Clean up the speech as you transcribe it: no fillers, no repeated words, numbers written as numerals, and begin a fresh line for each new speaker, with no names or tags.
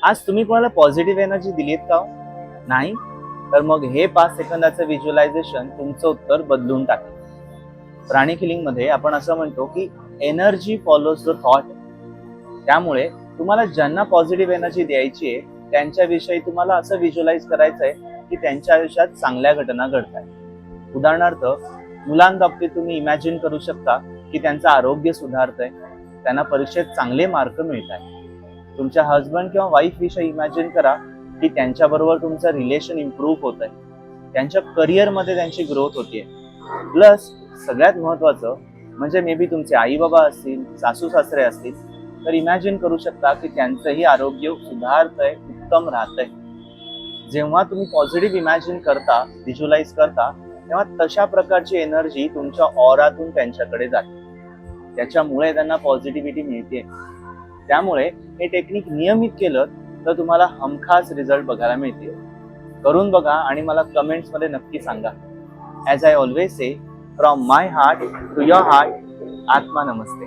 आज तुम्ही कोणाला पॉझिटिव्ह एनर्जी दिलीत का हो? नाही? तर मग हे 5 सेकंदाचं व्हिज्युअलायझेशन तुमचं उत्तर बदलून टाकेल. प्राणिक हिलिंग मध्ये आपण असं म्हणतो की एनर्जी फॉलोज द थॉट. त्यामुळे तुम्हाला ज्यांना पॉझिटिव्ह एनर्जी द्यायची आहे त्यांच्याविषयी तुम्हाला असं व्हिज्युअलाइज करायचं आहे की त्यांच्या आयुष्यात चांगल्या घटना घडत आहेत. उदाहरणार्थ, मुलांबाबतीत तुम्ही इमॅजिन करू शकता की त्यांचं आरोग्य सुधारतंय, त्यांना परीक्षेत चांगले मार्क मिळत आहेत. तुमच्या हस्बंड किंवा वाईफ विषयी इमॅजिन करा की त्यांच्याबरोबर तुमचं रिलेशन इम्प्रूव्ह होत आहे, त्यांच्या करिअरमध्ये त्यांची ग्रोथ होतीये. प्लस सगळ्यात महत्वाचं म्हणजे मे बी तुमचे आई बाबा असतील, सासू सासरे असतील, तर इमॅजिन करू शकता की त्यांचंही आरोग्य सुधारतंय, उत्तम राहतंय. जेव्हा तुम्ही पॉझिटिव्ह इमॅजिन करता, व्हिज्युअलाइज करता, तेव्हा तशा प्रकारची एनर्जी तुमच्या ऑरातून त्यांच्याकडे जाते. त्याच्यामुळे त्यांना पॉझिटिव्हिटी मिळते. त्यामुळे हे टेक्निक नियमित केलं तर तुम्हाला हमखास रिझल्ट बघायला मिळतील. करून बघा आणि मला कमेंट्स मध्ये नक्की सांगा. As I always say, from my heart to your heart, आत्मा नमस्ते.